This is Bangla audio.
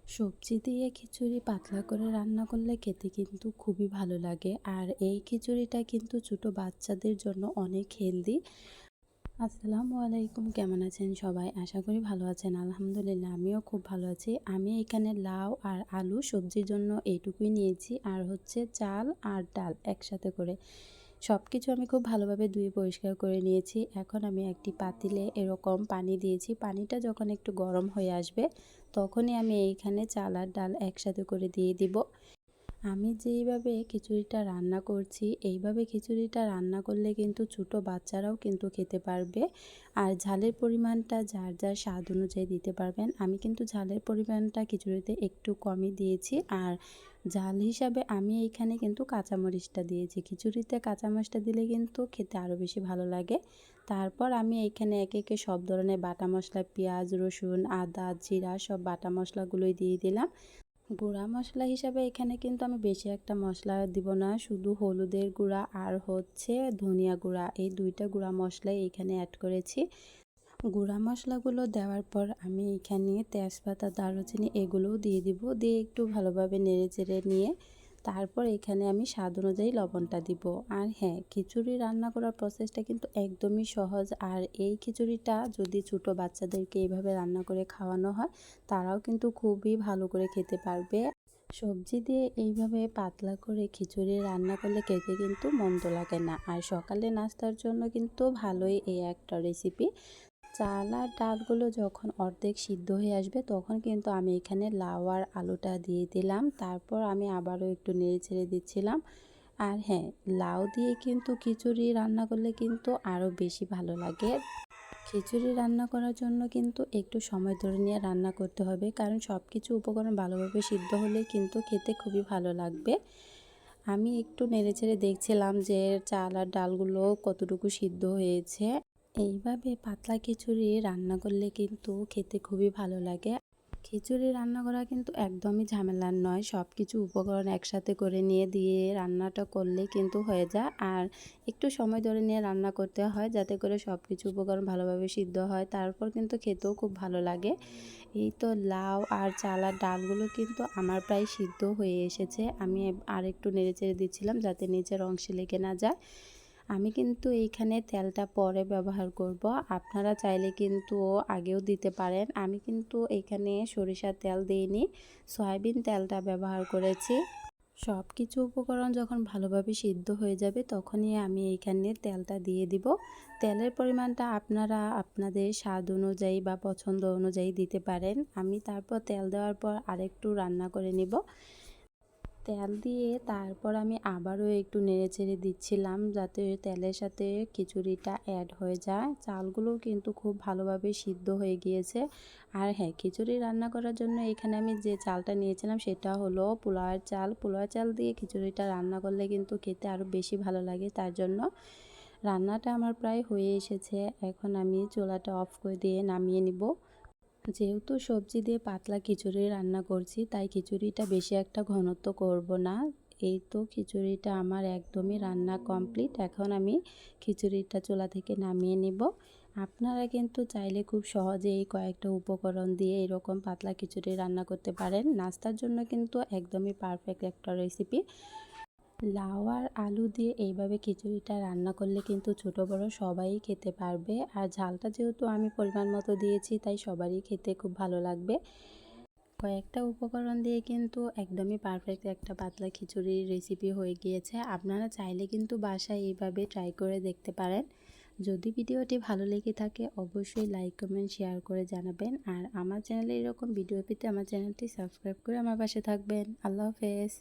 সবজি দিয়ে খিচুড়ি পাতলা করে রান্না করলে খেতে কিন্তু খুবই ভালো লাগে। আর এই খিচুড়িটা কিন্তু ছোটো বাচ্চাদের জন্য অনেক হেলদি। আসসালামু আলাইকুম, কেমন আছেন সবাই? আশা করি ভালো আছেন। আলহামদুলিল্লাহ আমিও খুব ভালো আছি। আমি এখানে লাউ আর আলু সবজির জন্য এইটুকুই নিয়েছি, আর হচ্ছে চাল আর ডাল একসাথে করে সব কিছু আমি খুব ভালোভাবে ধুয়ে পরিষ্কার করে নিয়েছি। এখন আমি একটি পাতিলে এরকম পানি দিয়েছি। পানিটা যখন একটু গরম হয়ে আসবে তখনই আমি এইখানে চাল আর ডাল একসাথে করে দিয়ে দিব। আমি যেইভাবে খিচুড়িটা রান্না করছি, এইভাবে খিচুড়িটা রান্না করলে কিন্তু ছোটো বাচ্চারাও কিন্তু খেতে পারবে। আর ঝালের পরিমাণটা যার যার স্বাদ অনুযায়ী দিতে পারবেন। আমি কিন্তু ঝালের পরিমাণটা খিচুড়িতে একটু কমই দিয়েছি। আর ঝাল হিসাবে আমি এইখানে কিন্তু কাঁচামরিচটা দিয়েছি। খিচুড়িতে কাঁচামরিচটা দিলে কিন্তু খেতে আরও বেশি ভালো লাগে। তারপর আমি এইখানে একে একে সব ধরনের বাটা মশলা, পেঁয়াজ, রসুন, আদা, জিরা সব বাটা মশলাগুলোই দিয়ে দিলাম। গুঁড়া মশলা হিসাবে এখানে কিন্তু আমি বেশি একটা মশলা দিব না, শুধু হলুদের গুঁড়া আর হচ্ছে ধনিয়া গুঁড়া, এই দুইটা গুঁড়া মশলাই এখানে অ্যাড করেছি। গুঁড়া মশলাগুলো দেওয়ার পর আমি এখানে তেজপাতা, দারুচিনি এগুলোও দিয়ে দিব। দিয়ে একটু ভালোভাবে নেড়ে চেড়ে নিয়ে তারপর এখানে আমি স্বাদ অনুযায়ী লবণটা দিব। আর হ্যাঁ, খিচুড়ি রান্না করার প্রসেসটা কিন্তু একদমই সহজ। আর এই খিচুড়িটা যদি ছোটো বাচ্চাদেরকে এইভাবে রান্না করে খাওয়ানো হয়, তারাও কিন্তু খুবই ভালো করে খেতে পারবে। সবজি দিয়ে এইভাবে পাতলা করে খিচুড়ি রান্না করলে খেতে কিন্তু মন্দ লাগে না। আর সকালে নাস্তার জন্য কিন্তু ভালোই এই একটা রেসিপি। চাল আর ডালগুলো যখন অর্ধেক সিদ্ধ হয়ে আসবে তখন কিন্তু আমি এখানে লাউ আর আলুটা দিয়ে দিলাম। তারপর আমি আবারও একটু নেড়ে ছেড়ে দিচ্ছিলাম। আর হ্যাঁ, লাউ দিয়ে কিন্তু খিচুড়ি রান্না করলে কিন্তু আরও বেশি ভালো লাগে। খিচুড়ি রান্না করার জন্য কিন্তু একটু সময় ধরে নিয়ে রান্না করতে হবে, কারণ সব কিছু উপকরণ ভালোভাবে সিদ্ধ হলে কিন্তু খেতে খুবই ভালো লাগবে। আমি একটু নেড়েচেড়ে দেখছিলাম যে চাল আর ডালগুলো কতটুকু সিদ্ধ হয়েছে। এইভাবে পাতলা খিচুড়ি রান্না করলে কিন্তু খেতে খুবই ভালো লাগে। খিচুড়ি রান্না করা কিন্তু একদমই ঝামেলার নয়। সব কিছু উপকরণ একসাথে করে নিয়ে দিয়ে রান্নাটা করলে কিন্তু হয়ে যায়। আর একটু সময় ধরে নিয়ে রান্না করতে হয়, যাতে করে সব কিছু উপকরণ ভালোভাবে সিদ্ধ হয়। তারপর কিন্তু খেতেও খুব ভালো লাগে। এই তো লাউ আর চাল আর ডালগুলো কিন্তু আমার প্রায় সিদ্ধ হয়ে এসেছে। আমি আর একটু নেড়েচেড়ে দিচ্ছিলাম যাতে নিচের অংশে লেগে না যায়। আমি কিন্তু এইখানে তেলটা পরে ব্যবহার করব। আপনারা চাইলে কিন্তু আগেও দিতে পারেন। আমি কিন্তু এখানে সরিষার তেল দিইনি, সয়াবিন তেলটা ব্যবহার করেছি। সব কিছু উপকরণ যখন ভালোভাবে সিদ্ধ হয়ে যাবে তখনই আমি এইখানে তেলটা দিয়ে দিব। তেলের পরিমাণটা আপনারা আপনাদের স্বাদ অনুযায়ী বা পছন্দ অনুযায়ী দিতে পারেন। আমি তারপর তেল দেওয়ার পর আরেকটু রান্না করে নিব। তেল দিয়ে তারপর আমি আবারও একটু নেড়েচেড়ে দিচ্ছিলাম যাতে তেলের সাথে খিচুড়িটা অ্যাড হয়ে যায়। চালগুলোও কিন্তু খুব ভালোভাবে সিদ্ধ হয়ে গিয়েছে। আর হ্যাঁ, খিচুড়ি রান্না করার জন্য এখানে আমি যে চালটা নিয়েছিলাম সেটা হলো পোলাওয়ের চাল। পোলাওয়ের চাল দিয়ে খিচুড়িটা রান্না করলে কিন্তু খেতে আরও বেশি ভালো লাগে। তার জন্য রান্নাটা আমার প্রায় হয়ে এসেছে। এখন আমি চুলাটা অফ করে দিয়ে নামিয়ে নিব। যেহেতু সবজি দিয়ে পাতলা খিচুড়ি রান্না করছি, তাই খিচুড়িটা বেশি একটা ঘনত্ব করব না। এই তো খিচুড়িটা আমার একদমই রান্না কমপ্লিট। এখন আমি খিচুড়িটা চুলা থেকে নামিয়ে নিব। আপনারা কিন্তু চাইলে খুব সহজেই কয়েকটা উপকরণ দিয়ে এরকম পাতলা খিচুড়ি রান্না করতে পারেন। নাস্তার জন্য কিন্তু একদমই পারফেক্ট একটা রেসিপি। লাউ আর আলু দিয়ে এইভাবে খিচুড়িটা রান্না করলে কিন্তু ছোট বড় সবাই খেতে পারবে। আর ঝালটা যেহেতু আমি পরিমাণ মতো দিয়েছি, তাই সবারই খেতে খুব ভালো লাগবে। কয়েকটা উপকরণ দিয়ে কিন্তু একদমই পারফেক্ট একটা পাতলা খিচুড়ির রেসিপি হয়ে গিয়েছে। আপনারা চাইলে কিন্তু বাসায় এইভাবে ট্রাই করে দেখতে পারেন। যদি ভিডিওটি ভালো লেগে থাকে অবশ্যই লাইক, কমেন্ট, শেয়ার করে জানাবেন। আর আমার চ্যানেলে এরকম ভিডিও পেতে আমার চ্যানেলটি সাবস্ক্রাইব করে আমার পাশে থাকবেন। আল্লাহ হাফেজ।